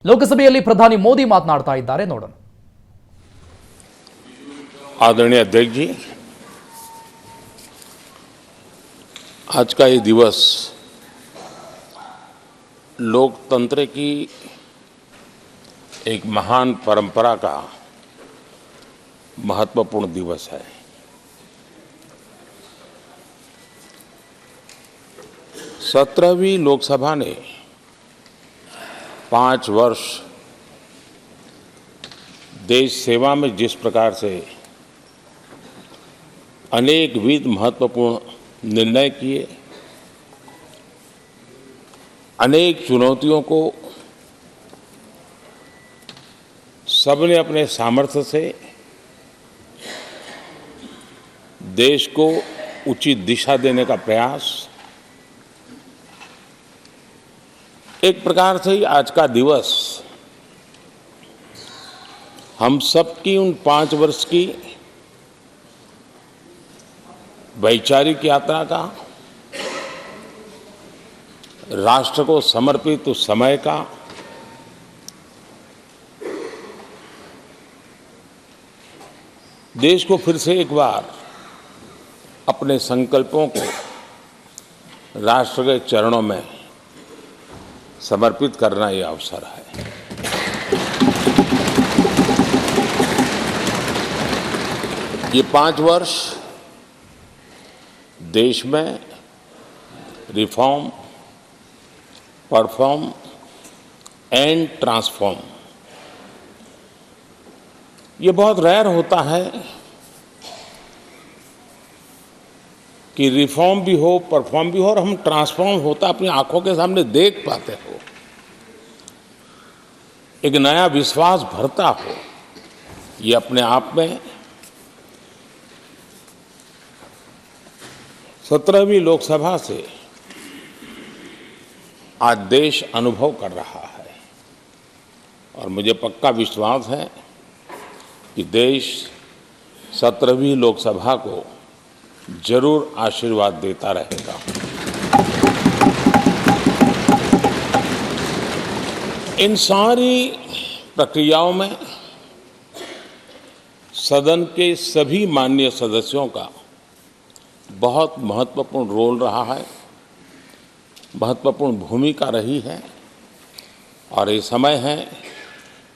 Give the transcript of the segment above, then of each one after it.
ಲೋಕಸಭೆಯಲ್ಲಿ ಪ್ರಧಾನಿ ಮೋದಿ ಮಾತನಾಡ್ತಾ ಇದ್ದಾರೆ ನೋಡೋಣ. आदरणीय अध्यक्ष जी, आज का ये दिवस लोकतंत्र की एक महान परंपरा का महत्वपूर्ण दिवस है. सत्रहवीं लोकसभा ने 5 वर्ष देश सेवा में जिस प्रकार से अनेकविध महत्वपूर्ण निर्णय किए, अनेक चुनौतियों को सबने अपने सामर्थ्य से देश को उचित दिशा देने का प्रयास, एक प्रकार से ही आज का दिवस हम सबकी उन 5 वर्ष की वैचारिक यात्रा का, राष्ट्र को समर्पित उस समय का, देश को फिर से एक बार अपने संकल्पों को राष्ट्र के चरणों में समर्पित करना ये अवसर है. ये 5 वर्ष देश में रिफॉर्म, परफॉर्म एंड ट्रांसफॉर्म, ये बहुत रेयर होता है कि रिफॉर्म भी हो, परफॉर्म भी हो और हम ट्रांसफॉर्म होता अपनी आंखों के सामने देख पाते हो, एक नया विश्वास भरता हो. ये अपने आप में 17वीं लोकसभा से आज देश अनुभव कर रहा है और मुझे पक्का विश्वास है कि देश 17वीं लोकसभा को जरूर आशीर्वाद देता रहेगा. इन सारी प्रक्रियाओं में सदन के सभी माननीय सदस्यों का बहुत महत्वपूर्ण रोल रहा है, महत्वपूर्ण भूमिका रही है और ये समय है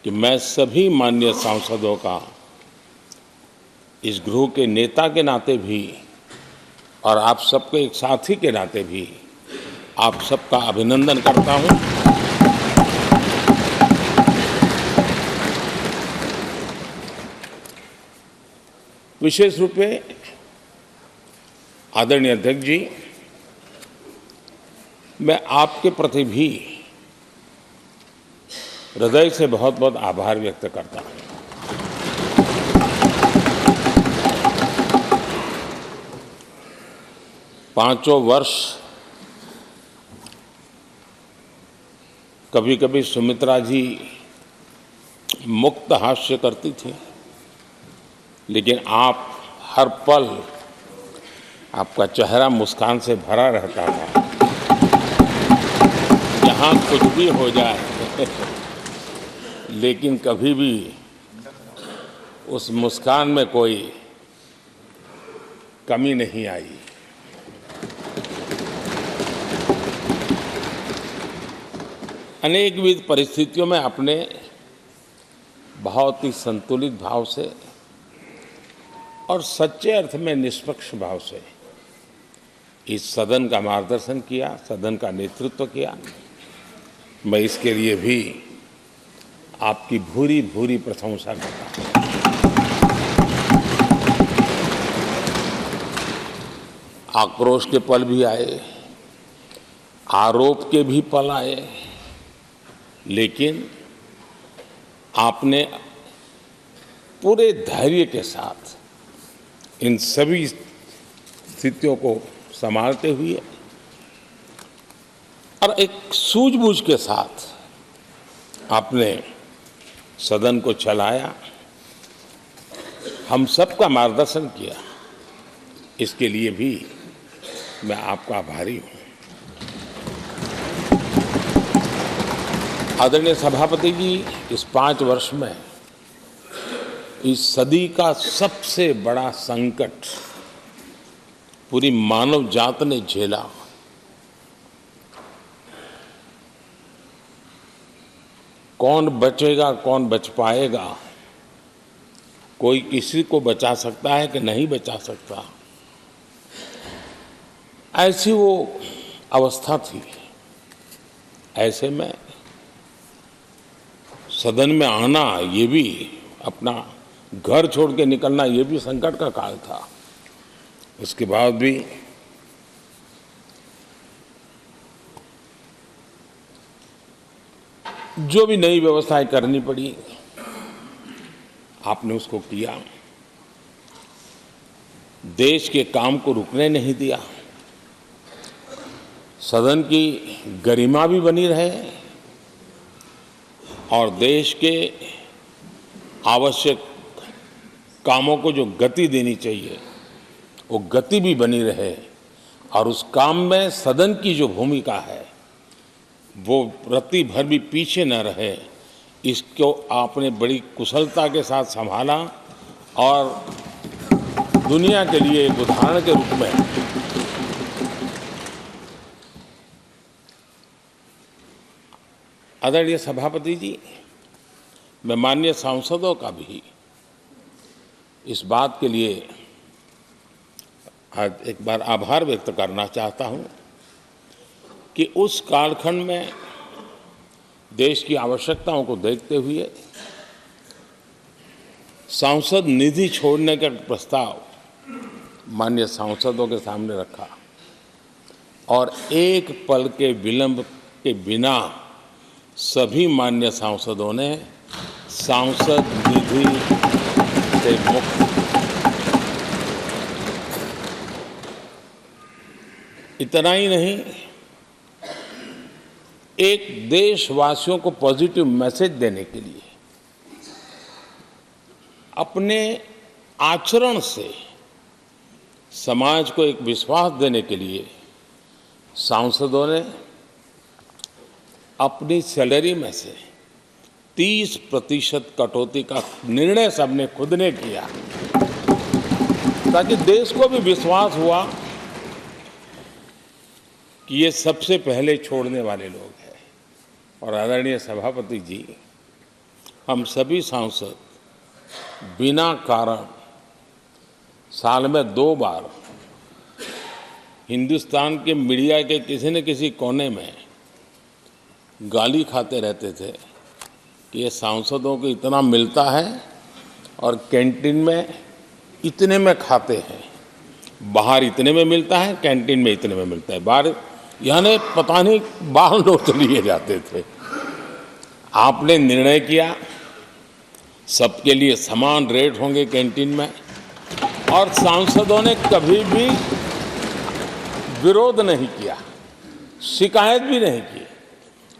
कि मैं सभी माननीय सांसदों का इस गृह के नेता के नाते भी और आप सबके एक साथी के नाते भी आप सबका अभिनंदन करता हूं. विशेष रूप में आदरणीय अध्यक्ष जी, मैं आपके प्रति भी हृदय से बहुत बहुत आभार व्यक्त करता हूं. पांचों वर्ष कभी कभी सुमित्रा जी मुक्त हास्य करती थी, लेकिन आप हर पल आपका चेहरा मुस्कान से भरा रहता था. यहाँ कुछ भी हो जाए लेकिन कभी भी उस मुस्कान में कोई कमी नहीं आई. अनेकविध परिस्थितियों में आपने बहुत ही संतुलित भाव से और सच्चे अर्थ में निष्पक्ष भाव से इस सदन का मार्गदर्शन किया, सदन का नेतृत्व किया. मैं इसके लिए भी आपकी भूरी भूरी प्रशंसा करता हूं. आक्रोश के पल भी आए, आरोप के भी पल आए, लेकिन आपने पूरे धैर्य के साथ इन सभी स्थितियों को संभालते हुए और एक सूझबूझ के साथ आपने सदन को चलाया, हम सबका मार्गदर्शन किया. इसके लिए भी मैं आपका आभारी हूं. आदरणीय सभापति जी, इस 5 वर्ष में इस सदी का सबसे बड़ा संकट पूरी मानव जात ने झेला। कौन बचेगा, कौन बच पाएगा, कोई किसी को बचा सकता है कि नहीं बचा सकता, ऐसी वो अवस्था थी। ऐसे में सदन में आना, ये भी अपना घर छोड़ के निकलना, ये भी संकट का काल था। उसके बाद भी जो भी नई व्यवस्थाएं करनी पड़ी, आपने उसको किया। देश के काम को रुकने नहीं दिया। सदन की गरिमा भी बनी रहे और देश के आवश्यक कामों को जो गति देनी चाहिए वो गति भी बनी रहे, और उस काम में सदन की जो भूमिका है वो रत्ती भर भी पीछे न रहे। इसको आपने बड़ी कुशलता के साथ संभाला और दुनिया के लिए एक उदाहरण के रूप में आदरणीय सभापति जी, मैं माननीय सांसदों का भी इस बात के लिए आज एक बार आभार व्यक्त करना चाहता हूं कि उस कालखंड में देश की आवश्यकताओं को देखते हुए सांसद निधि छोड़ने का प्रस्ताव माननीय सांसदों के सामने रखा और एक पल के विलंब के बिना सभी माननीय सांसदों ने सांसद निधि से मुक्त। इतना ही नहीं, एक देशवासियों को पॉजिटिव मैसेज देने के लिए अपने आचरण से समाज को एक विश्वास देने के लिए सांसदों ने अपनी सैलरी में से 30% कटौती का निर्णय सबने खुद ने किया, ताकि देश को भी विश्वास हुआ कि ये सबसे पहले छोड़ने वाले लोग हैं। और आदरणीय सभापति जी, हम सभी सांसद बिना कारण साल में 2 बार हिंदुस्तान के मीडिया के किसी न किसी कोने में गाली खाते रहते थे कि ये सांसदों को इतना मिलता है और कैंटीन में इतने में खाते हैं, बाहर इतने में मिलता है, कैंटीन में इतने में मिलता है, बाहर यानी पता नहीं बाहर लोग लिए जाते थे। आपने निर्णय किया सबके लिए समान रेट होंगे कैंटीन में, और सांसदों ने कभी भी विरोध नहीं किया, शिकायत भी नहीं की,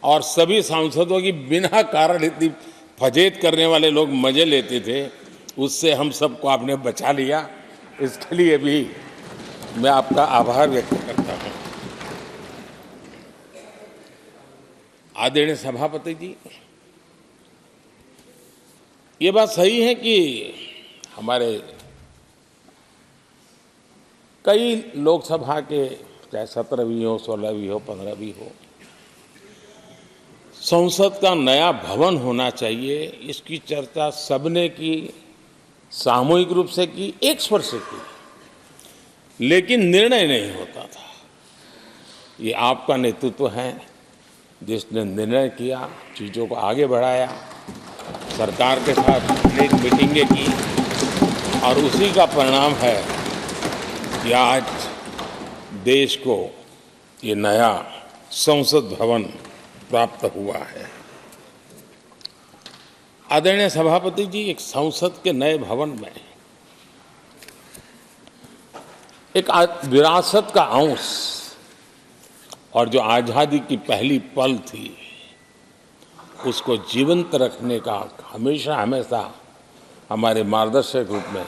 और सभी सांसदों की बिना कारण इतनी फजेत करने वाले लोग मजे लेते थे, उससे हम सबको आपने बचा लिया। इसके लिए भी मैं आपका आभार व्यक्त करता हूं। आदरणीय सभापति जी, ये बात सही है कि हमारे कई लोकसभा के, चाहे 17वीं हो, 16वीं हो, 15वीं हो, संसद का नया भवन होना चाहिए, इसकी चर्चा सबने की, सामूहिक रूप से की, एक स्वर से की, लेकिन निर्णय नहीं होता था। ये आपका नेतृत्व है जिसने निर्णय किया, चीज़ों को आगे बढ़ाया, सरकार के साथ अनेक मीटिंगें की, और उसी का परिणाम है कि आज देश को ये नया संसद भवन प्राप्त हुआ है। आदरणीय सभापति जी, एक संसद के नए भवन में एक विरासत का अंश और जो आज़ादी की पहली पल थी उसको जीवंत रखने का हमेशा हमेशा हमारे मार्गदर्शक रूप में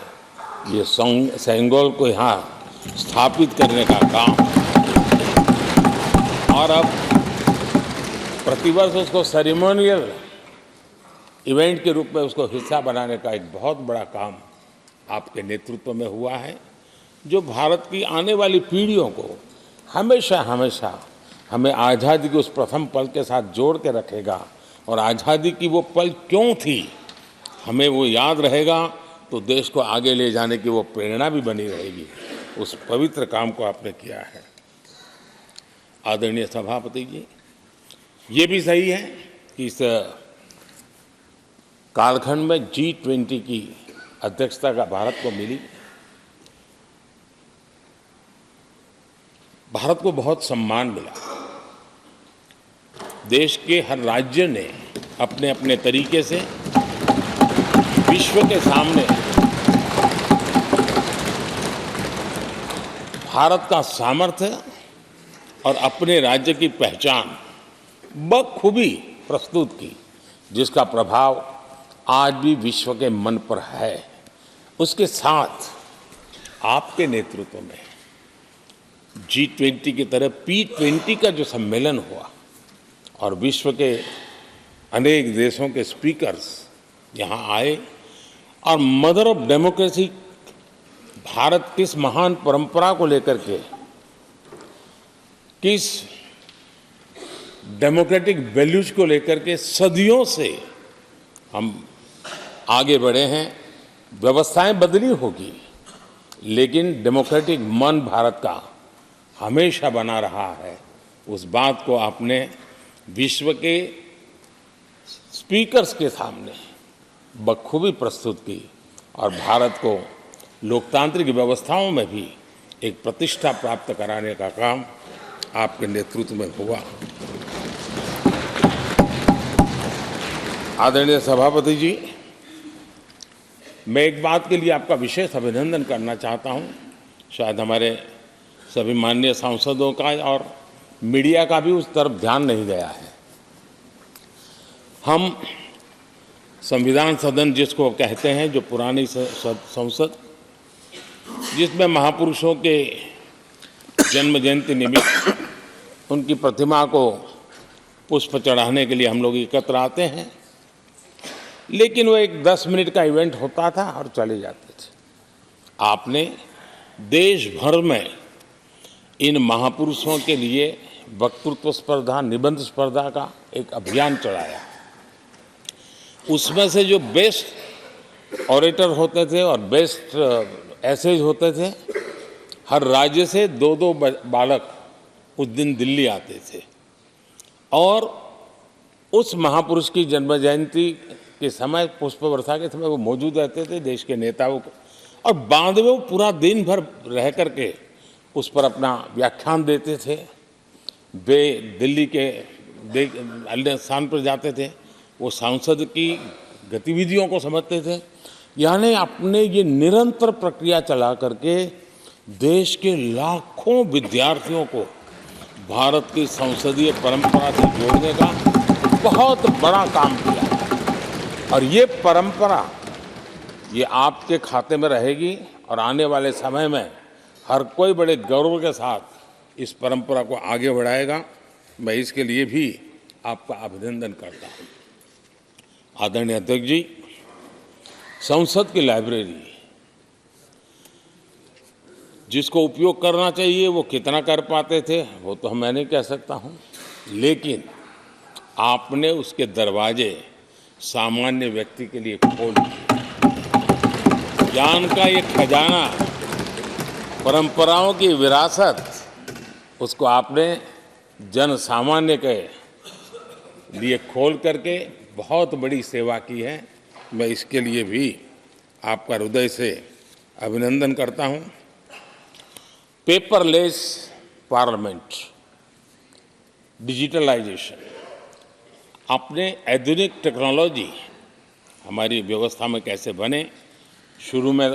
ये सेंगोल को यहाँ स्थापित करने का काम, और अब प्रतिवर्ष उसको सेरेमोनियल इवेंट के रूप में उसको हिस्सा बनाने का एक बहुत बड़ा काम आपके नेतृत्व में हुआ है, जो भारत की आने वाली पीढ़ियों को हमेशा हमेशा हमें आज़ादी के उस प्रथम पल के साथ जोड़ के रखेगा, और आज़ादी की वो पल क्यों थी हमें वो याद रहेगा, तो देश को आगे ले जाने की वो प्रेरणा भी बनी रहेगी। उस पवित्र काम को आपने किया है। आदरणीय सभापति जी, ये भी सही है कि इस कालखंड में G20 की अध्यक्षता का भारत को मिली। भारत को बहुत सम्मान मिला। देश के हर राज्य ने अपने अपने तरीके से विश्व के सामने भारत का सामर्थ्य और अपने राज्य की पहचान बखूबी प्रस्तुत की, जिसका प्रभाव आज भी विश्व के मन पर है। उसके साथ आपके नेतृत्व में G20 की तरह P20 का जो सम्मेलन हुआ और विश्व के अनेक देशों के स्पीकर्स यहाँ आए, और मदर ऑफ डेमोक्रेसी भारत किस महान परंपरा को लेकर के, किस डेमोक्रेटिक वैल्यूज को लेकर के सदियों से हम आगे बढ़े हैं। व्यवस्थाएं बदली होगी, लेकिन डेमोक्रेटिक मन भारत का हमेशा बना रहा है। उस बात को आपने विश्व के स्पीकर्स के सामने बखूबी प्रस्तुत की, और भारत को लोकतांत्रिक व्यवस्थाओं में भी एक प्रतिष्ठा प्राप्त कराने का काम आपके नेतृत्व में हुआ। आदरणीय सभापति जी, मैं एक बात के लिए आपका विशेष अभिनंदन करना चाहता हूं। शायद हमारे सभी माननीय सांसदों का और मीडिया का भी उस तरफ ध्यान नहीं गया है। हम संविधान सदन जिसको कहते हैं, जो पुरानी संसद, जिसमें महापुरुषों के जन्म जयंती निमित्त उनकी प्रतिमा को पुष्प चढ़ाने के लिए हम लोग एकत्र आते हैं, लेकिन वो एक 10 मिनट का इवेंट होता था और चले जाते थे। आपने देश भर में इन महापुरुषों के लिए वक्तृत्व स्पर्धा, निबंध स्पर्धा का एक अभियान चलाया। उसमें से जो बेस्ट ऑरेटर होते थे और बेस्ट एसेज होते थे, हर राज्य से 2-2 बालक उस दिन दिल्ली आते थे, और उस महापुरुष की जन्म जयंती के समय, पुष्प वर्षा के समय वो मौजूद रहते थे, देश के नेताओं को, और बाद में वो पूरा दिन भर रह करके उस पर अपना व्याख्यान देते थे। वे दिल्ली के अन्य स्थान पर जाते थे, वो सांसद की गतिविधियों को समझते थे। यानी अपने ये निरंतर प्रक्रिया चला करके देश के लाखों विद्यार्थियों को भारत की संसदीय परंपरा से जोड़ने का बहुत बड़ा काम किया, और ये परंपरा ये आपके खाते में रहेगी, और आने वाले समय में हर कोई बड़े गौरव के साथ इस परंपरा को आगे बढ़ाएगा। मैं इसके लिए भी आपका अभिनंदन करता हूँ। आदरणीय अध्यक्ष जी, संसद की लाइब्रेरी जिसको उपयोग करना चाहिए वो कितना कर पाते थे वो तो मैं नहीं कह सकता हूँ, लेकिन आपने उसके दरवाजे सामान्य व्यक्ति के लिए खोल दिए। ज्ञान का ये खजाना, परंपराओं की विरासत, उसको आपने जन सामान्य के लिए खोल करके बहुत बड़ी सेवा की है। मैं इसके लिए भी आपका हृदय से अभिनंदन करता हूँ। पेपरलेस पार्लियामेंट, डिजिटलाइजेशन, आपने आधुनिक टेक्नोलॉजी हमारी व्यवस्था में कैसे बने। शुरू में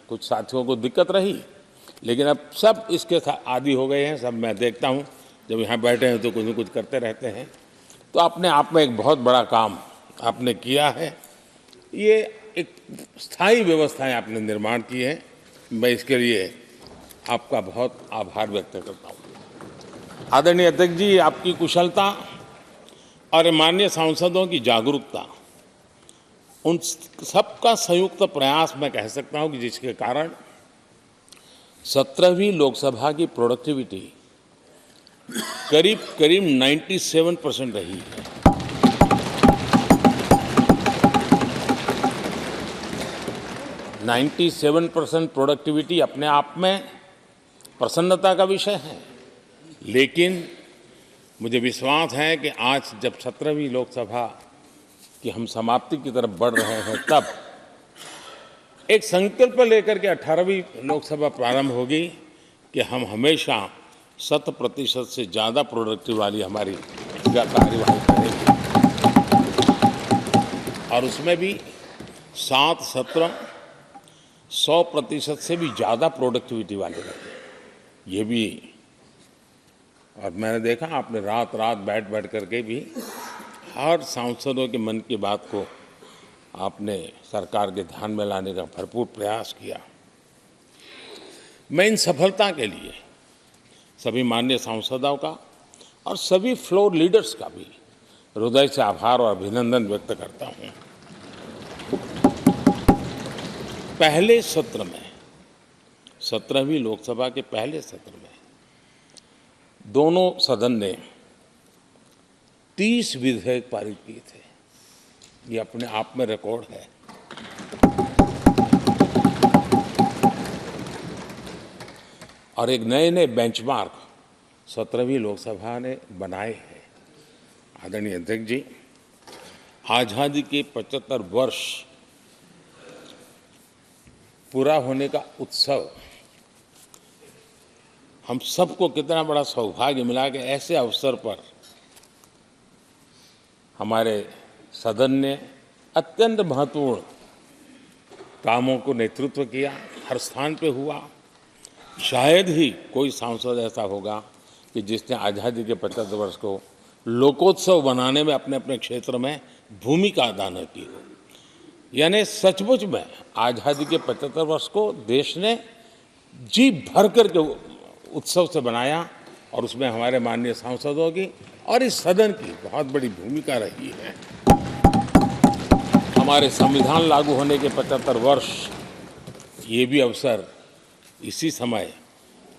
कुछ साथियों को दिक्कत रही, लेकिन अब सब इसके आदी हो गए हैं। सब मैं देखता हूँ जब यहाँ बैठे हैं तो कुछ न कुछ करते रहते हैं। तो अपने आप में एक बहुत बड़ा काम आपने किया है। ये एक स्थायी व्यवस्थाएं आपने निर्माण की है। मैं इसके लिए आपका बहुत आभार व्यक्त करता हूँ। आदरणीय अध्यक्ष जी, आपकी कुशलता और माननीय सांसदों की जागरूकता, उन सबका संयुक्त प्रयास मैं कह सकता हूं कि जिसके कारण 17वीं लोकसभा की प्रोडक्टिविटी करीब करीब 97% रही है। 97% प्रोडक्टिविटी अपने आप में प्रसन्नता का विषय है, लेकिन मुझे विश्वास है कि आज जब 17वीं लोकसभा की हम समाप्ति की तरफ बढ़ रहे हैं, तब एक संकल्प लेकर के 18वीं लोकसभा प्रारंभ होगी कि हम हमेशा 100% से ज़्यादा प्रोडक्टिव वाली हमारी कार्यवाही करेंगे, और उसमें भी 7 सत्र 100% से भी ज़्यादा प्रोडक्टिविटी वाले रहे। ये भी, और मैंने देखा आपने रात रात बैठ करके भी हर सांसदों के मन की बात को आपने सरकार के ध्यान में लाने का भरपूर प्रयास किया। मैं इन सफलता के लिए सभी माननीय सांसदों का और सभी फ्लोर लीडर्स का भी हृदय से आभार और अभिनंदन व्यक्त करता हूं। पहले सत्र में, 17वीं लोकसभा के पहले सत्र में दोनों सदन ने 30 विधेयक पारित किए थे। ये अपने आप में रिकॉर्ड है। और एक नए नए बेंचमार्क 17वीं लोकसभा ने बनाए हैं। आदरणीय अध्यक्ष जी, आज़ादी के 75 वर्ष पूरा होने का उत्सव, हम सबको कितना बड़ा सौभाग्य मिला कि ऐसे अवसर पर हमारे सदन ने अत्यंत महत्वपूर्ण कामों को नेतृत्व किया। हर स्थान पे हुआ। शायद ही कोई सांसद ऐसा होगा कि जिसने आज़ादी के 75 वर्ष को लोकोत्सव बनाने में अपने अपने क्षेत्र में भूमिका अदा न की हो। यानी सचमुच में आज़ादी के 75 वर्ष को देश ने जी भर करके उत्सव से बनाया, और उसमें हमारे माननीय सांसदों की और इस सदन की बहुत बड़ी भूमिका रही है। हमारे संविधान लागू होने के 75 वर्ष, ये भी अवसर इसी समय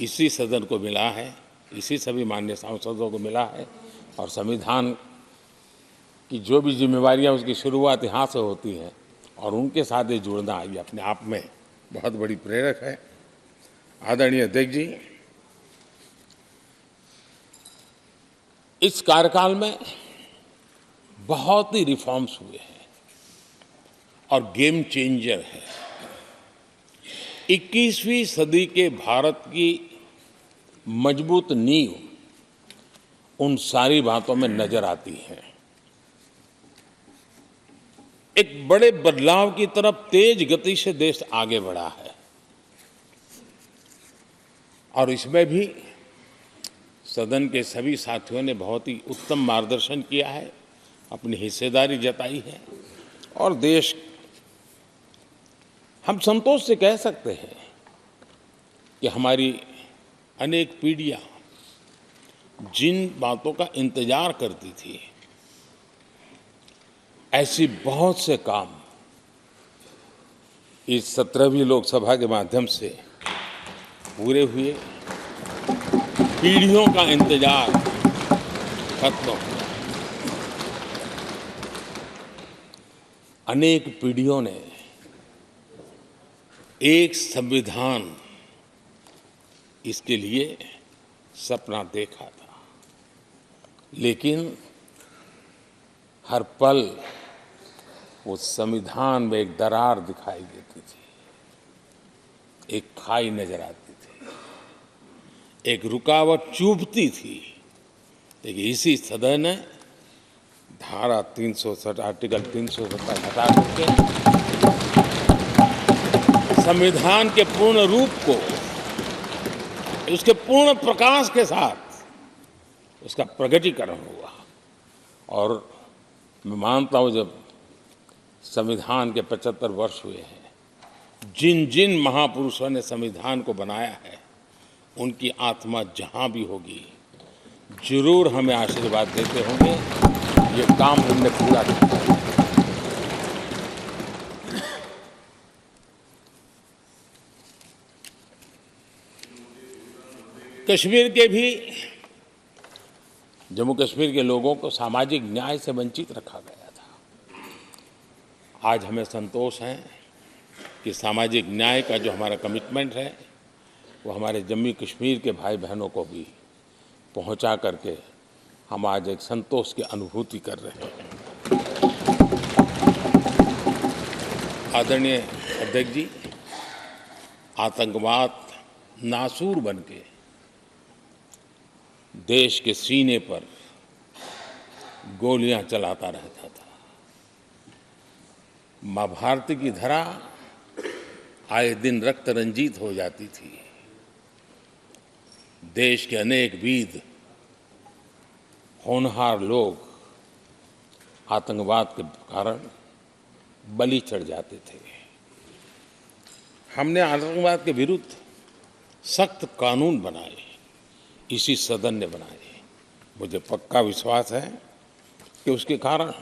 इसी सदन को मिला है, इसी सभी माननीय सांसदों को मिला है। और संविधान की जो भी जिम्मेवारियां उसकी शुरुआत यहाँ से होती हैं, और उनके साथ ये जुड़ना, ये अपने आप में बहुत बड़ी प्रेरक है। आदरणीय अध्यक्ष जी, इस कार्यकाल में बहुत ही रिफॉर्म्स हुए हैं और गेम चेंजर है। 21वीं सदी के भारत की मजबूत नींव उन सारी बातों में नजर आती है। एक बड़े बदलाव की तरफ तेज गति से देश आगे बढ़ा है, और इसमें भी सदन के सभी साथियों ने बहुत ही उत्तम मार्गदर्शन किया है, अपनी हिस्सेदारी जताई है। और देश, हम संतोष से कह सकते हैं कि हमारी अनेक पीढ़ियां जिन बातों का इंतजार करती थी, ऐसी बहुत से काम इस 17वीं लोकसभा के माध्यम से पूरे हुए। पीढ़ियों का इंतजार खत्म हुआ। अनेक पीढ़ियों ने एक संविधान, इसके लिए सपना देखा था, लेकिन हर पल उस संविधान में एक दरार दिखाई देती थी, एक खाई नजर आती थी, एक रुकावट चुभती थी। लेकिन इसी सदन ने धारा 360, आर्टिकल 370 हटा करके संविधान के पूर्ण रूप को, उसके पूर्ण प्रकाश के साथ उसका प्रकटीकरण हुआ। और मैं मानता हूं, जब संविधान के 75 वर्ष हुए हैं, जिन जिन महापुरुषों ने संविधान को बनाया है, उनकी आत्मा जहां भी होगी जरूर हमें आशीर्वाद देते होंगे। ये काम हमने पूरा किया। कश्मीर के भी जम्मू कश्मीर के लोगों को सामाजिक न्याय से वंचित रखा गया था। आज हमें संतोष है कि सामाजिक न्याय का जो हमारा कमिटमेंट है वो हमारे जम्मू कश्मीर के भाई बहनों को भी पहुंचा करके हम आज एक संतोष की अनुभूति कर रहे हैं। आदरणीय अध्यक्ष जी, आतंकवाद नासूर बनके देश के सीने पर गोलियां चलाता रहता था। मां भारती की धरा आए दिन रक्त रंजित हो जाती थी। देश के अनेक वीर होनहार लोग आतंकवाद के कारण बलि चढ़ जाते थे। हमने आतंकवाद के विरुद्ध सख्त कानून बनाए, इसी सदन ने बनाए। मुझे पक्का विश्वास है कि उसके कारण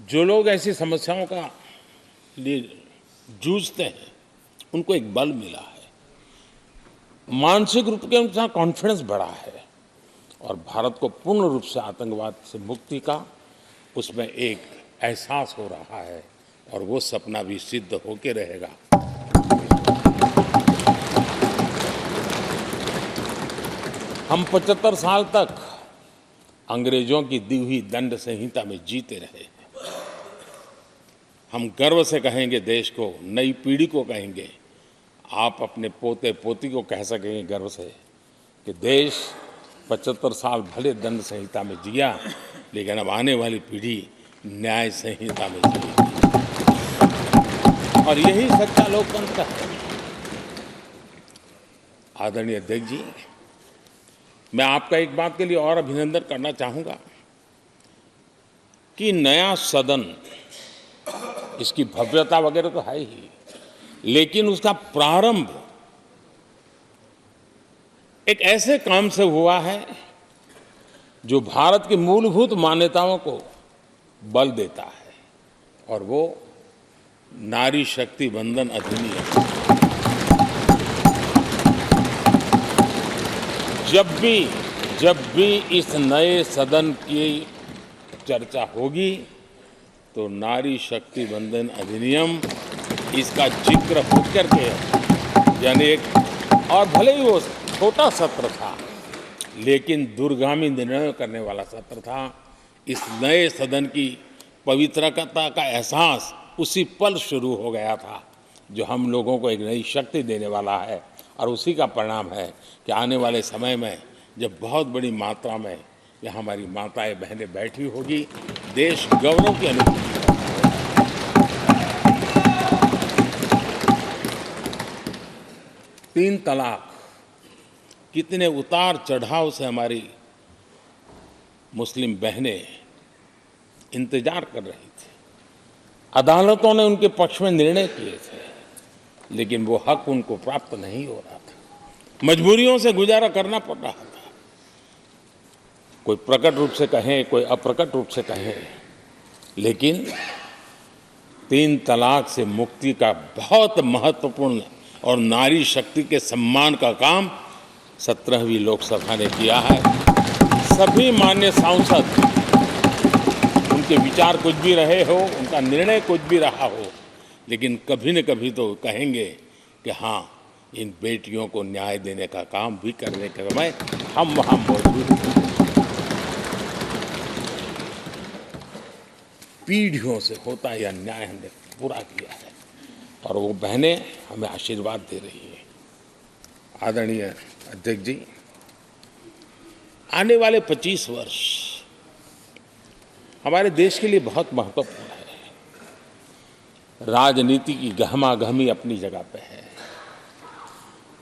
जो लोग ऐसी समस्याओं का लिए जूझते हैं उनको एक बल मिला है, मानसिक रूप के उनका कॉन्फिडेंस बढ़ा है और भारत को पूर्ण रूप से आतंकवाद से मुक्ति का उसमें एक एहसास हो रहा है और वो सपना भी सिद्ध होके रहेगा। हम 75 साल तक अंग्रेजों की दी हुई दंड संहिता में जीते रहे। हम गर्व से कहेंगे, देश को, नई पीढ़ी को कहेंगे, आप अपने पोते पोती को कह सकेंगे गर्व से कि देश 75 साल भले दंड संहिता में जिया, लेकिन अब आने वाली पीढ़ी न्याय संहिता में जिएगी। और यही सच्चा लोकतंत्र है। आदरणीय अध्यक्ष जी, मैं आपका एक बात के लिए और अभिनंदन करना चाहूंगा कि नया सदन, इसकी भव्यता वगैरह तो है ही, लेकिन उसका प्रारंभ एक ऐसे काम से हुआ है जो भारत की मूलभूत मान्यताओं को बल देता है, और वो नारी शक्ति वंदन अधिनियम। जब भी इस नए सदन की चर्चा होगी तो नारी शक्ति वंदन अधिनियम, इसका जिक्र होकर के, यानी एक, और भले ही वो छोटा सत्र था लेकिन दूरगामी निर्णय करने वाला सत्र था। इस नए सदन की पवित्रता का एहसास उसी पल शुरू हो गया था, जो हम लोगों को एक नई शक्ति देने वाला है। और उसी का परिणाम है कि आने वाले समय में जब बहुत बड़ी मात्रा में यहाँ हमारी माताएं बहनें बैठी होगी, देश गौरव की अनुभूति होगी। 3 तलाक कितने उतार चढ़ाव से हमारी मुस्लिम बहनें इंतजार कर रही थी। अदालतों ने उनके पक्ष में निर्णय किए थे, लेकिन वो हक उनको प्राप्त नहीं हो रहा था। मजबूरियों से गुजारा करना पड़ रहा था। कोई प्रकट रूप से कहें, कोई अप्रकट रूप से कहें, लेकिन 3 तलाक से मुक्ति का बहुत महत्वपूर्ण और नारी शक्ति के सम्मान का काम 17वीं लोकसभा ने किया है। सभी माननीय सांसद, उनके विचार कुछ भी रहे हो, उनका निर्णय कुछ भी रहा हो, लेकिन कभी न कभी तो कहेंगे कि हाँ, इन बेटियों को न्याय देने का काम भी करने के समय हम वहाँ मौजूद हैं। पीढ़ियों से होता यह न्याय हमने पूरा किया है और वो बहनें हमें आशीर्वाद दे रही है। आदरणीय अध्यक्ष जी, आने वाले 25 वर्ष हमारे देश के लिए बहुत महत्वपूर्ण है। राजनीति की गहमागहमी अपनी जगह पे है,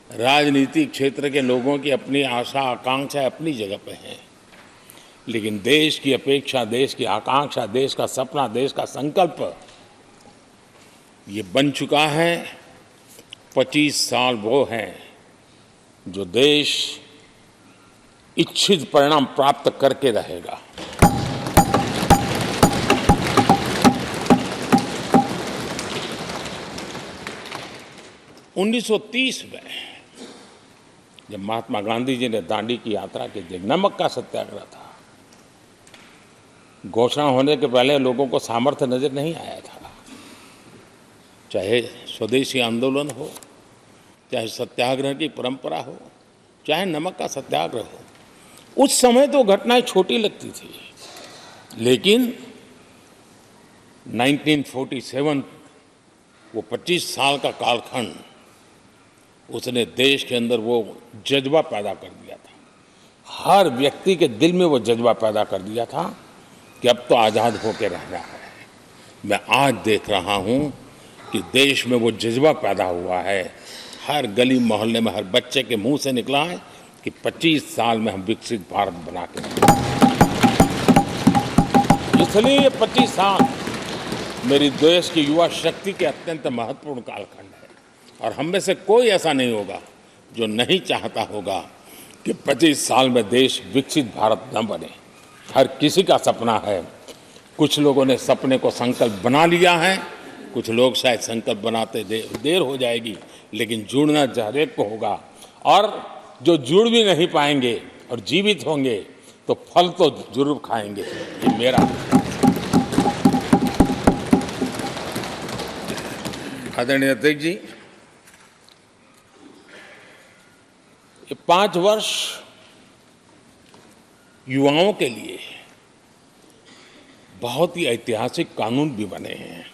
राजनीतिक क्षेत्र के लोगों की अपनी आशा आकांक्षा अपनी जगह पे है, लेकिन देश की अपेक्षा, देश की आकांक्षा, देश का सपना, देश का संकल्प ये बन चुका है। 25 साल वो हैं जो देश इच्छित परिणाम प्राप्त करके रहेगा। उन्नीस में जब महात्मा गांधी जी ने दांडी की यात्रा की थी, नमक का सत्याग्रह था, घोषणा होने के पहले लोगों को सामर्थ्य नजर नहीं आया था। चाहे स्वदेशी आंदोलन हो, चाहे सत्याग्रह की परंपरा हो, चाहे नमक का सत्याग्रह हो, उस समय तो घटनाएं छोटी लगती थी, लेकिन 1947 वो 25 साल का कालखंड, उसने देश के अंदर वो जज्बा पैदा कर दिया था। हर व्यक्ति के दिल में वो जज्बा पैदा कर दिया था कि अब तो आज़ाद होकर रहना है। मैं आज देख रहा हूँ कि देश में वो जज्बा पैदा हुआ है। हर गली मोहल्ले में हर बच्चे के मुंह से निकला है कि 25 साल में हम विकसित भारत बना के रहेंगे। इसलिए ये 25 साल मेरी देश की युवा शक्ति के अत्यंत महत्वपूर्ण कालखंड है, और हम में से कोई ऐसा नहीं होगा जो नहीं चाहता होगा कि 25 साल में देश विकसित भारत न बने। हर किसी का सपना है। कुछ लोगों ने सपने को संकल्प बना लिया है, कुछ लोग शायद संकल्प बनाते देर हो जाएगी, लेकिन जुड़ना हर एक को होगा। और जो जुड़ भी नहीं पाएंगे और जीवित होंगे तो फल तो जरूर खाएंगे। ये मेरा आदरणीय अध्यक्ष जी, ये 5 वर्ष युवाओं के लिए बहुत ही ऐतिहासिक कानून भी बने हैं।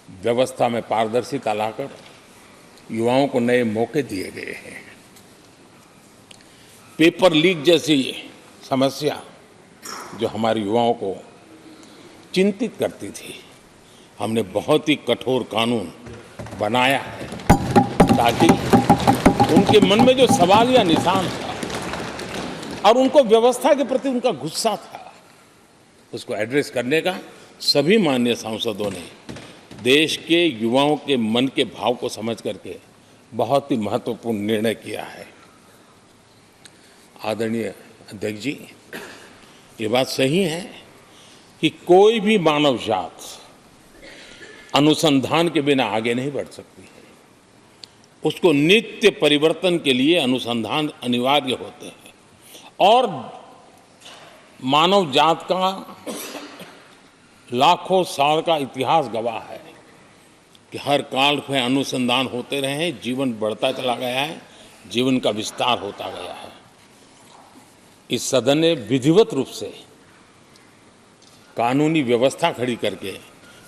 व्यवस्था में पारदर्शिता लाकर युवाओं को नए मौके दिए गए हैं। पेपर लीक जैसी समस्या जो हमारे युवाओं को चिंतित करती थी, हमने बहुत ही कठोर कानून बनाया है ताकि उनके मन में जो सवाल या निशान था और उनको व्यवस्था के प्रति उनका गुस्सा था, उसको एड्रेस करने का सभी माननीय सांसदों ने देश के युवाओं के मन के भाव को समझ करके बहुत ही महत्वपूर्ण निर्णय किया है। आदरणीय अध्यक्ष जी, ये बात सही है कि कोई भी मानव जात अनुसंधान के बिना आगे नहीं बढ़ सकती है। उसको नित्य परिवर्तन के लिए अनुसंधान अनिवार्य होते हैं, और मानव जात का लाखों साल का इतिहास गवाह है कि हर काल में अनुसंधान होते रहे हैं, जीवन बढ़ता चला गया है, जीवन का विस्तार होता गया है। इस सदन ने विधिवत रूप से कानूनी व्यवस्था खड़ी करके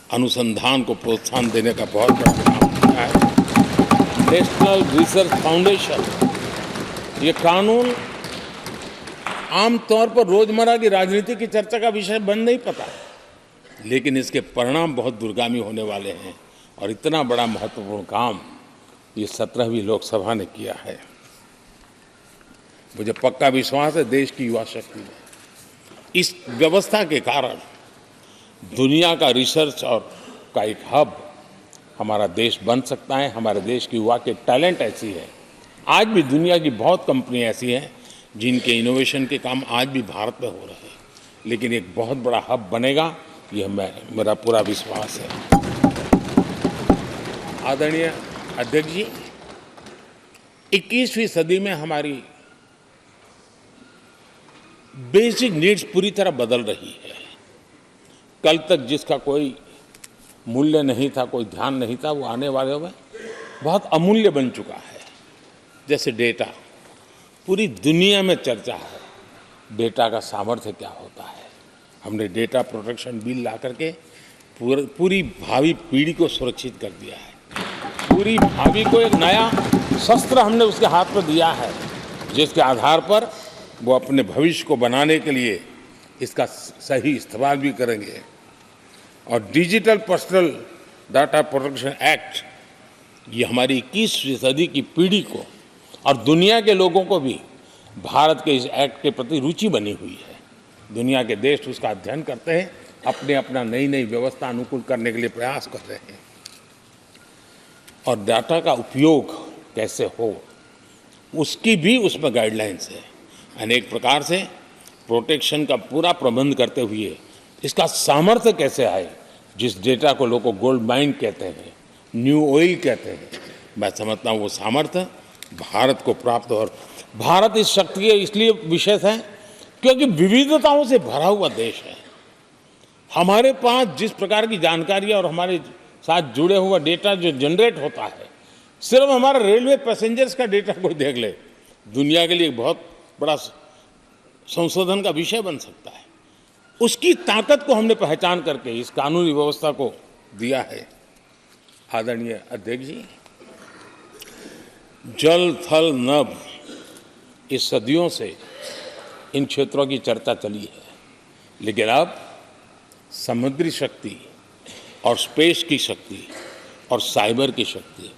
अनुसंधान को प्रोत्साहन देने का बहुत बड़ा काम किया है। नेशनल रिसर्च फाउंडेशन, ये कानून आमतौर पर रोजमर्रा की राजनीति की चर्चा का विषय बन नहीं पता, लेकिन इसके परिणाम बहुत दूरगामी होने वाले हैं, और इतना बड़ा महत्वपूर्ण काम ये 17वीं लोकसभा ने किया है। मुझे पक्का विश्वास है देश की युवा शक्ति में इस व्यवस्था के कारण दुनिया का रिसर्च और का एक हब हमारा देश बन सकता है। हमारे देश की युवा के टैलेंट ऐसी है, आज भी दुनिया की बहुत कंपनी ऐसी हैं जिनके इनोवेशन के काम आज भी भारत में हो रहे हैं, लेकिन एक बहुत बड़ा हब बनेगा, यह मेरा पूरा विश्वास है। आदरणीय अध्यक्ष जी, 21वीं सदी में हमारी बेसिक नीड्स पूरी तरह बदल रही है। कल तक जिसका कोई मूल्य नहीं था, कोई ध्यान नहीं था, वो आने वाले में बहुत अमूल्य बन चुका है। जैसे डेटा, पूरी दुनिया में चर्चा है डेटा का सामर्थ्य क्या होता है। हमने डेटा प्रोटेक्शन बिल ला करके पूरी भावी पीढ़ी को सुरक्षित कर दिया है। पूरी भावी को एक नया शस्त्र हमने उसके हाथ में दिया है, जिसके आधार पर वो अपने भविष्य को बनाने के लिए इसका सही इस्तेमाल भी करेंगे। और digital personal data protection act, ये हमारी 21वीं सदी की पीढ़ी को और दुनिया के लोगों को भी भारत के इस एक्ट के प्रति रुचि बनी हुई है। दुनिया के देश उसका अध्ययन करते हैं, अपना नई नई व्यवस्था अनुकूल करने के लिए प्रयास कर रहे हैं। और डाटा का उपयोग कैसे हो, उसकी भी उसमें गाइडलाइंस है। अनेक प्रकार से प्रोटेक्शन का पूरा प्रबंध करते हुए इसका सामर्थ्य कैसे आए, जिस डेटा को लोगों गोल्ड माइन कहते हैं, न्यू ऑयल कहते हैं, मैं समझता हूँ वो सामर्थ्य भारत को प्राप्त। और भारत इस शक्ति के इसलिए विशेष है क्योंकि विविधताओं से भरा हुआ देश है। हमारे पास जिस प्रकार की जानकारी और हमारे साथ जुड़े हुआ डेटा जो जनरेट होता है, सिर्फ हमारा रेलवे पैसेंजर्स का डेटा कोई देख ले, दुनिया के लिए एक बहुत बड़ा संशोधन का विषय बन सकता है। उसकी ताकत को हमने पहचान करके इस कानूनी व्यवस्था को दिया है। आदरणीय अध्यक्ष जी, जल थल नभ, इस सदियों से इन क्षेत्रों की चर्चा चली है, लेकिन अब समुद्री शक्ति और स्पेस की शक्ति और साइबर की शक्ति,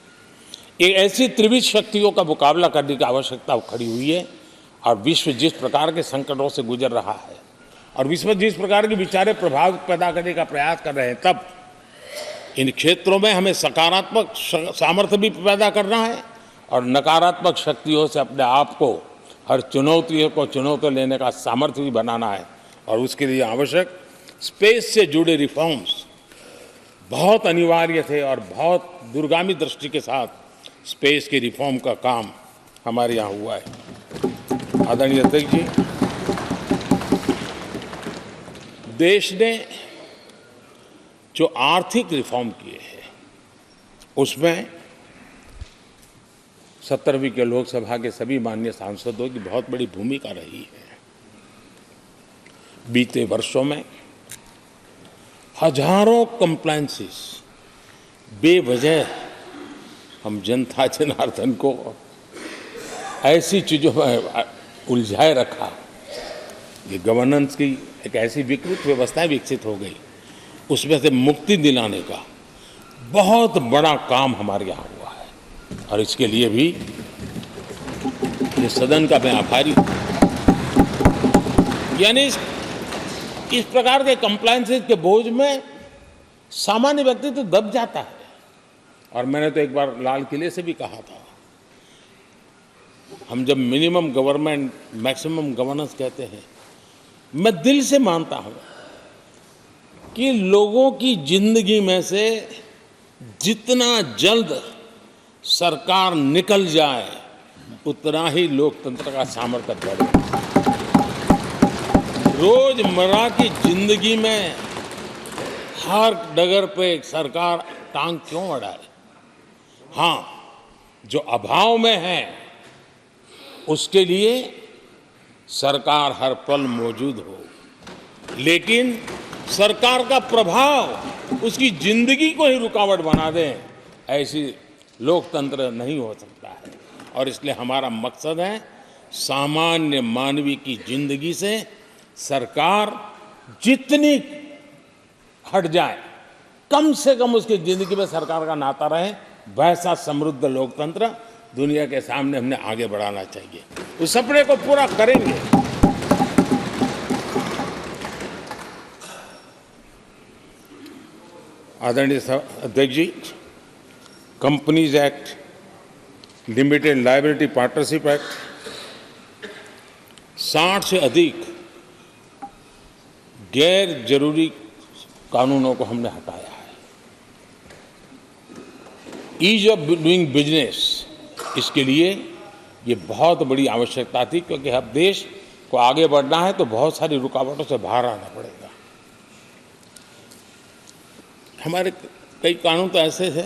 एक ऐसी त्रिविध शक्तियों का मुकाबला करने की आवश्यकता खड़ी हुई है। और विश्व जिस प्रकार के संकटों से गुजर रहा है और विश्व जिस प्रकार के विचारे प्रभाव पैदा करने का प्रयास कर रहे हैं, तब इन क्षेत्रों में हमें सकारात्मक सामर्थ्य भी पैदा करना है और नकारात्मक शक्तियों से अपने आप को, हर चुनौती को चुनौती लेने का सामर्थ्य भी बनाना है। और उसके लिए आवश्यक स्पेस से जुड़े रिफॉर्म्स बहुत अनिवार्य थे और बहुत दूरगामी दृष्टि के साथ स्पेस के रिफॉर्म का काम हमारे यहाँ हुआ है। आदरणीय अध्यक्ष जी, देश ने जो आर्थिक रिफॉर्म किए हैं उसमें 17वीं के लोकसभा के सभी माननीय सांसदों की बहुत बड़ी भूमिका रही है। बीते वर्षों में हजारों कंप्लायंसेस बेवजह हम जनता जनार्दन को ऐसी चीज़ों में उलझाए रखा। ये गवर्नेंस की एक ऐसी विकृत व्यवस्था विकसित हो गई, उसमें से मुक्ति दिलाने का बहुत बड़ा काम हमारे यहाँ हुआ है और इसके लिए भी ये सदन का मैं आभारी हूँ। यानी इस प्रकार के कंप्लायंसेस के बोझ में सामान्य व्यक्ति तो दब जाता है। और मैंने तो एक बार लाल किले से भी कहा था, हम जब मिनिमम गवर्नमेंट मैक्सिमम गवर्नेंस कहते हैं, मैं दिल से मानता हूं कि लोगों की जिंदगी में से जितना जल्द सरकार निकल जाए उतना ही लोकतंत्र का सामर्थ्य बढ़े। रोजमर्रा की जिंदगी में हर डगर पे सरकार टांग क्यों अड़ाए? हाँ, जो अभाव में है उसके लिए सरकार हर पल मौजूद हो, लेकिन सरकार का प्रभाव उसकी जिंदगी को ही रुकावट बना दे, ऐसी लोकतंत्र नहीं हो सकता है। और इसलिए हमारा मकसद है सामान्य मानवी की जिंदगी से सरकार जितनी हट जाए, कम से कम उसकी जिंदगी में सरकार का नाता रहे, वैसा समृद्ध लोकतंत्र दुनिया के सामने हमने आगे बढ़ाना चाहिए। उस सपने को पूरा करेंगे। आदरणीय अध्यक्ष ji, companies act, limited liability partnership act, 60 से अधिक गैर जरूरी कानूनों को हमने हटाया है। ईज ऑफ डूइंग बिजनेस, इसके लिए ये बहुत बड़ी आवश्यकता थी, क्योंकि अब देश को आगे बढ़ना है तो बहुत सारी रुकावटों से बाहर आना पड़ेगा। हमारे कई कानून तो ऐसे थे,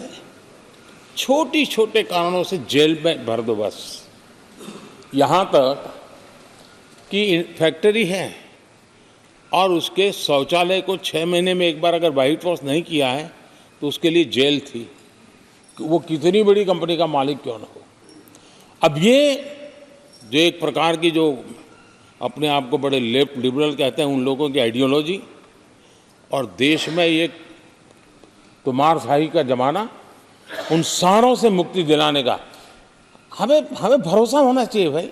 छोटी छोटे कारणों से जेल में भर दो बस। यहाँ तक कि फैक्ट्री है और उसके शौचालय को 6 महीने में एक बार अगर वाइट वॉश नहीं किया है तो उसके लिए जेल थी, वो कितनी बड़ी कंपनी का मालिक क्यों ना हो। अब ये जो एक प्रकार की जो अपने आप को बड़े लेफ्ट लिबरल कहते हैं, उन लोगों की आइडियोलॉजी, और देश में ये तुमारशाही का जमाना, उन सारों से मुक्ति दिलाने का हमें भरोसा होना चाहिए भाई।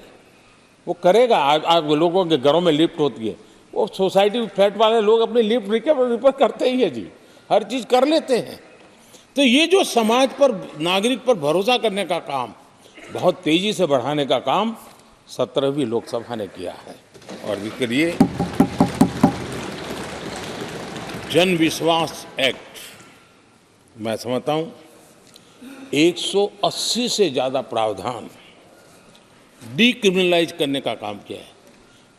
वो करेगा। आज लोगों के घरों में लिफ्ट होती है, वो सोसाइटी फ्लैट वाले लोग अपनी लिफ्ट रिपेयर करते ही है जी, हर चीज़ कर लेते हैं। तो ये जो समाज पर, नागरिक पर भरोसा करने का काम, बहुत तेजी से बढ़ाने का काम 17वीं लोकसभा ने किया है। और इसके लिए जन विश्वास एक्ट, मैं समझता हूँ 180 से ज़्यादा प्रावधान डीक्रिमिनलाइज करने का काम किया है।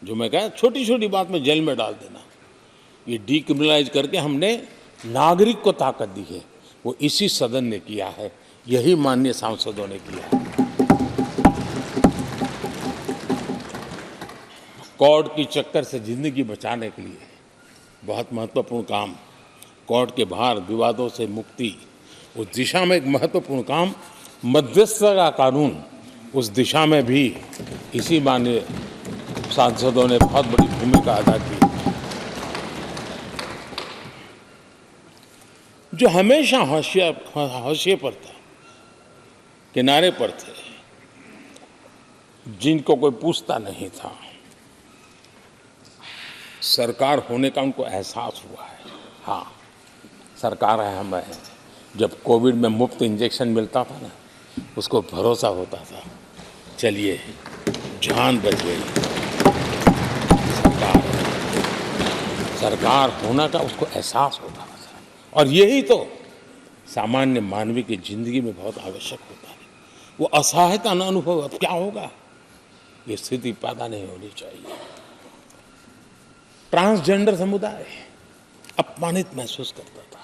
जो मैं कहा छोटी छोटी बात में जेल में डाल देना, ये डीक्रिमिनलाइज करके हमने नागरिक को ताकत दी है। वो इसी सदन ने किया है, यही माननीय सांसदों ने किया है। कोर्ट की चक्कर से जिंदगी बचाने के लिए बहुत महत्वपूर्ण काम, कोर्ट के बाहर विवादों से मुक्ति, उस दिशा में एक महत्वपूर्ण काम, मध्यस्थता का कानून, उस दिशा में भी इसी माननीय सांसदों ने बहुत बड़ी भूमिका अदा की। जो हमेशा हाशिए पर था, किनारे पर थे, जिनको कोई पूछता नहीं था, सरकार होने का उनको एहसास हुआ है। हाँ, सरकार है, हम हैं। जब कोविड में मुफ्त इंजेक्शन मिलता था ना, उसको भरोसा होता था, चलिए जान बच गई, सरकार होना का उसको एहसास होता था। और यही तो सामान्य मानवी की जिंदगी में बहुत आवश्यक होता है। वो असहायता न अनुभव, अब क्या होगा, ये स्थिति पैदा नहीं होनी चाहिए। ट्रांसजेंडर समुदाय अपमानित महसूस करता था,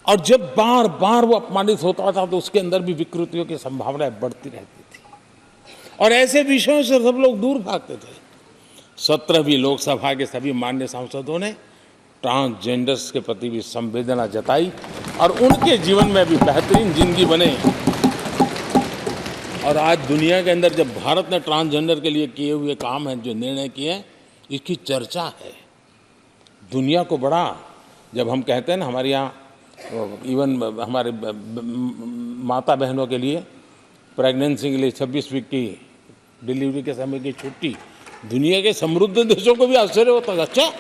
और जब बार बार वो अपमानित होता था तो उसके अंदर भी विकृतियों की संभावनाएं बढ़ती रहती थी, और ऐसे विषयों से सब लोग दूर भागते थे। 17वीं लोकसभा के सभी माननीय सांसदों ने ट्रांसजेंडर्स के प्रति भी संवेदना जताई, और उनके जीवन में भी बेहतरीन जिंदगी बने। और आज दुनिया के अंदर जब भारत ने ट्रांसजेंडर के लिए किए हुए काम हैं, जो निर्णय किए हैं, इसकी चर्चा है दुनिया को बड़ा। जब हम कहते हैं ना, हमारे यहाँ इवन हमारे माता बहनों के लिए प्रेगनेंसी के लिए 26 वीक की डिलीवरी के समय की छुट्टी, दुनिया के समृद्ध देशों को भी आश्चर्य होता है। अच्छा,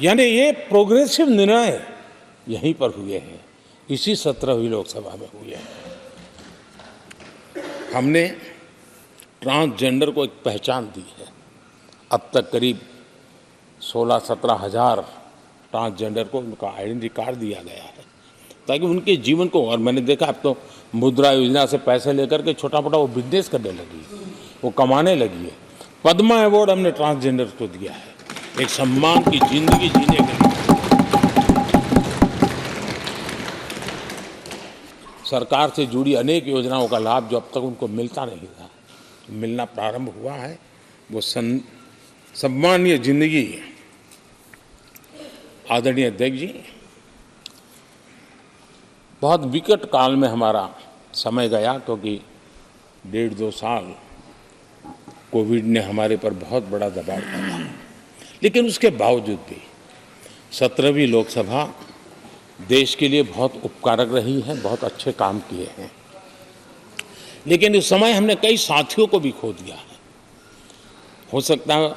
यानी ये प्रोग्रेसिव निर्णय यहीं पर हुए हैं, इसी 17वीं लोकसभा में हुए हैं। हमने ट्रांसजेंडर को एक पहचान दी है। अब तक करीब 16-17 हज़ार ट्रांसजेंडर को उनका आइडेंटिटी कार्ड दिया गया है, ताकि उनके जीवन को। और मैंने देखा अब तो मुद्रा योजना से पैसे लेकर के छोटा मोटा वो बिजनेस करने लगी, वो कमाने लगी है। पद्मा अवार्ड हमने ट्रांसजेंडर को दिया है, एक सम्मान की जिंदगी जीने के लिए। सरकार से जुड़ी अनेक योजनाओं का लाभ जो अब तक उनको मिलता नहीं था, मिलना प्रारंभ हुआ है। वो सम्मानीय जिंदगी। आदरणीय अध्यक्ष जी, बहुत विकट काल में हमारा समय गया, क्योंकि 1.5-2 साल कोविड ने हमारे पर बहुत बड़ा दबाव डाला। लेकिन उसके बावजूद भी 17वीं लोकसभा देश के लिए बहुत उपकारक रही है, बहुत अच्छे काम किए हैं। लेकिन इस समय हमने कई साथियों को भी खो दिया है। हो सकता है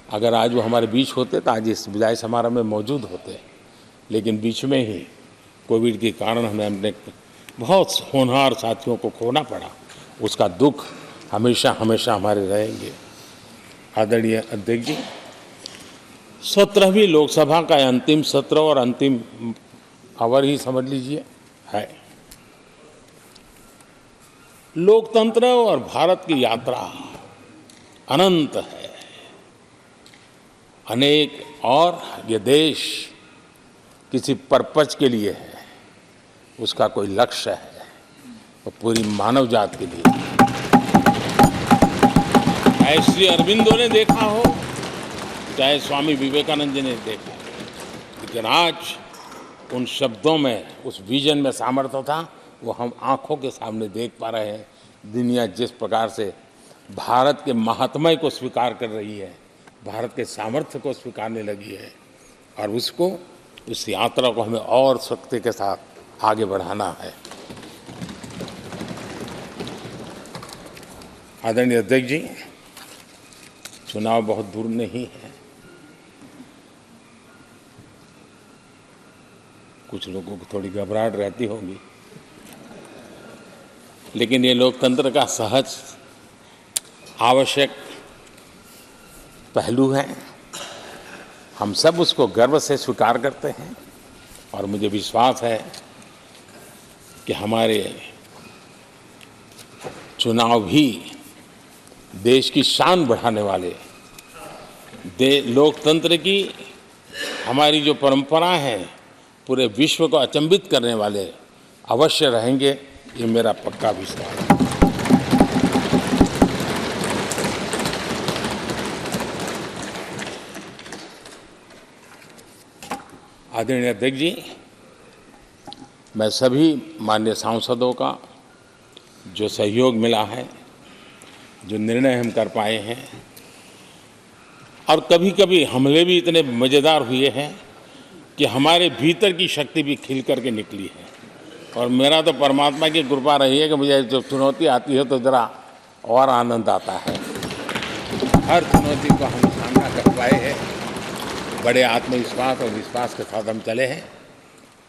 अगर आज वो हमारे बीच होते तो आज इस विदाई समारोह में मौजूद होते, लेकिन बीच में ही कोविड के कारण हमें अपने बहुत होनहार साथियों को खोना पड़ा। उसका दुख हमेशा हमेशा हमारे रहेंगे। आदरणीय अध्यक्ष जी, 17वीं लोकसभा का अंतिम सत्र और अंतिम आवर ही समझ लीजिए है। लोकतंत्र और भारत की यात्रा अनंत है, अनेक, और ये देश किसी पर्पज के लिए है, उसका कोई लक्ष्य है, वो पूरी मानव जात के लिए। चाहे श्री अरविंदो ने देखा हो, चाहे स्वामी विवेकानंद जी ने देखा, लेकिन आज उन शब्दों में, उस विजन में सामर्थ्य था, वो हम आंखों के सामने देख पा रहे हैं। दुनिया जिस प्रकार से भारत के महात्म्य को स्वीकार कर रही है, भारत के सामर्थ्य को स्वीकारने लगी है, और उसको, उस यात्रा को हमें और शक्ति के साथ आगे बढ़ाना है। आदरणीय अध्यक्ष जी, चुनाव बहुत दूर नहीं है। कुछ लोगों को थोड़ी घबराहट रहती होगी, लेकिन ये लोकतंत्र का सहज आवश्यक पहलू है। हम सब उसको गर्व से स्वीकार करते हैं और मुझे विश्वास है कि हमारे चुनाव भी देश की शान बढ़ाने वाले, लोकतंत्र की हमारी जो परंपरा है पूरे विश्व को अचंभित करने वाले अवश्य रहेंगे, ये मेरा पक्का विश्वास है। आदरणीय अध्यक्ष जी, मैं सभी माननीय सांसदों का जो सहयोग मिला है, जो निर्णय हम कर पाए हैं, और कभी कभी हमले भी इतने मज़ेदार हुए हैं कि हमारे भीतर की शक्ति भी खिल करके निकली है। और मेरा तो परमात्मा की कृपा रही है कि मुझे जब चुनौती आती है तो ज़रा और आनंद आता है। हर चुनौती को हम सामना कर पाए हैं, बड़े आत्मविश्वास और विश्वास के साथ हम चले हैं।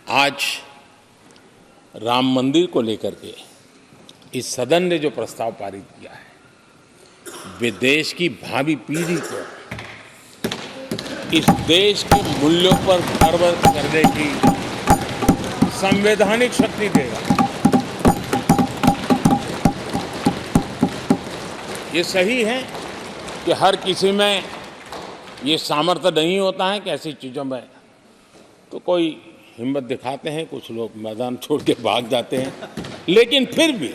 आज राम मंदिर को लेकर के इस सदन ने जो प्रस्ताव पारित किया है, वे देश की भावी पीढ़ी को इस देश के मूल्यों पर गर्व करने की संवैधानिक शक्ति देगा। ये सही है कि हर किसी में ये सामर्थ्य नहीं होता है कि ऐसी चीज़ों में तो कोई हिम्मत दिखाते हैं, कुछ लोग मैदान छोड़ के भाग जाते हैं, लेकिन फिर भी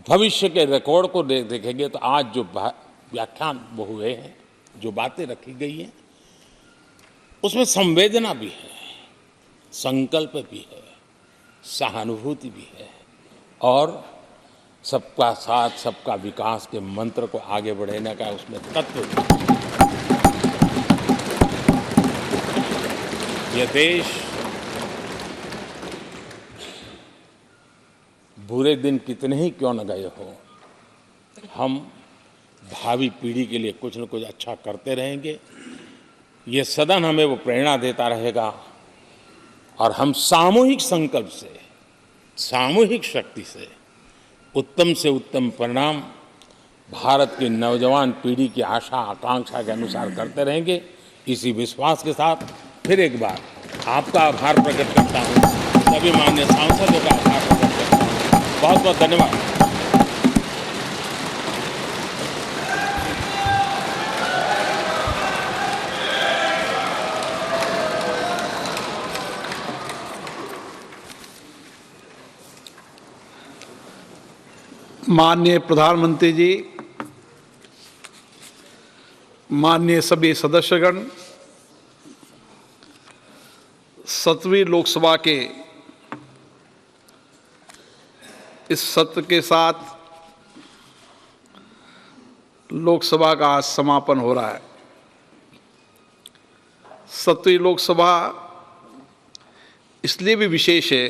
भविष्य के रिकॉर्ड को देखेंगे तो आज जो व्याख्यान वो हुए हैं, जो बातें रखी गई हैं, उसमें संवेदना भी है, संकल्प भी है, सहानुभूति भी है और सबका साथ सबका विकास के मंत्र को आगे बढ़ाने का उसमें तत्व भी है। यह देश बुरे दिन कितने ही क्यों न गए हो, हम भावी पीढ़ी के लिए कुछ न कुछ अच्छा करते रहेंगे। ये सदन हमें वो प्रेरणा देता रहेगा और हम सामूहिक संकल्प से, सामूहिक शक्ति से उत्तम परिणाम भारत की नौजवान पीढ़ी की आशा आकांक्षा के अनुसार करते रहेंगे। इसी विश्वास के साथ फिर एक बार आपका आभार प्रकट करता हूँ, सभी माननीय सांसदों का आभार प्रकट करता हूँ। बहुत बहुत धन्यवाद। माननीय प्रधानमंत्री जी, माननीय सभी सदस्यगण, 7वीं लोकसभा के इस सत्र के साथ लोकसभा का आज समापन हो रहा है। 7वीं लोकसभा इसलिए भी विशेष है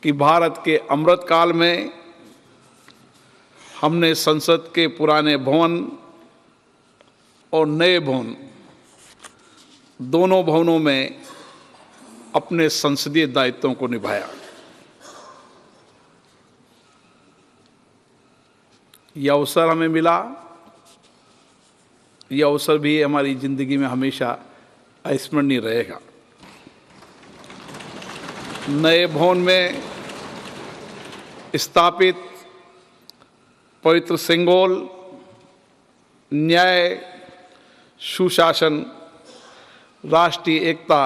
कि भारत के अमृतकाल में हमने संसद के पुराने भवन और नए भवन दोनों भवनों में अपने संसदीय दायित्वों को निभाया। यह अवसर हमें मिला, यह अवसर भी हमारी जिंदगी में हमेशा अविस्मरणीय रहेगा। नए भवन में स्थापित पवित्र सिंगोल न्याय, सुशासन, राष्ट्रीय एकता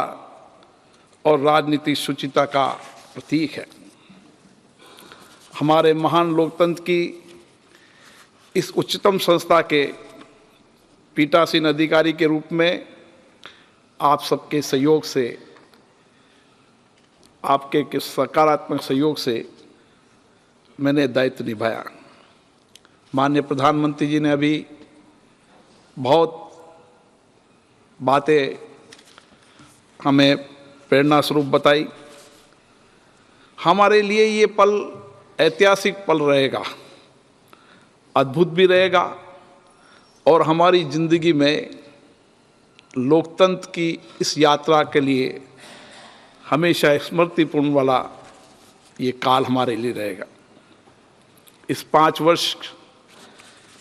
और राजनीतिक शुचिता का प्रतीक है। हमारे महान लोकतंत्र की इस उच्चतम संस्था के पीठासीन अधिकारी के रूप में आप सबके सहयोग से, आपके सकारात्मक सहयोग से मैंने दायित्व निभाया। माननीय प्रधानमंत्री जी ने अभी बहुत बातें हमें प्रेरणा स्वरूप बताई। हमारे लिए ये पल ऐतिहासिक पल रहेगा, अद्भुत भी रहेगा और हमारी जिंदगी में लोकतंत्र की इस यात्रा के लिए हमेशा स्मृतिपूर्ण वाला ये काल हमारे लिए रहेगा। इस 5 वर्ष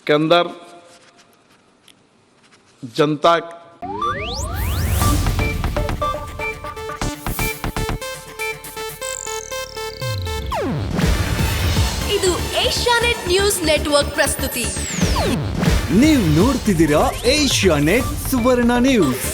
के अंदर जनता ಇದು ಏಷ್ಯಾನೆಟ್ ನ್ಯೂಸ್ ನೆಟ್ವರ್ಕ್ ಪ್ರಸ್ತುತಿ. ನೀವು ನೋಡ್ತಿದ್ದೀರಾ ಏಷ್ಯಾನೆಟ್ ಸುವರ್ಣ ನ್ಯೂಸ್.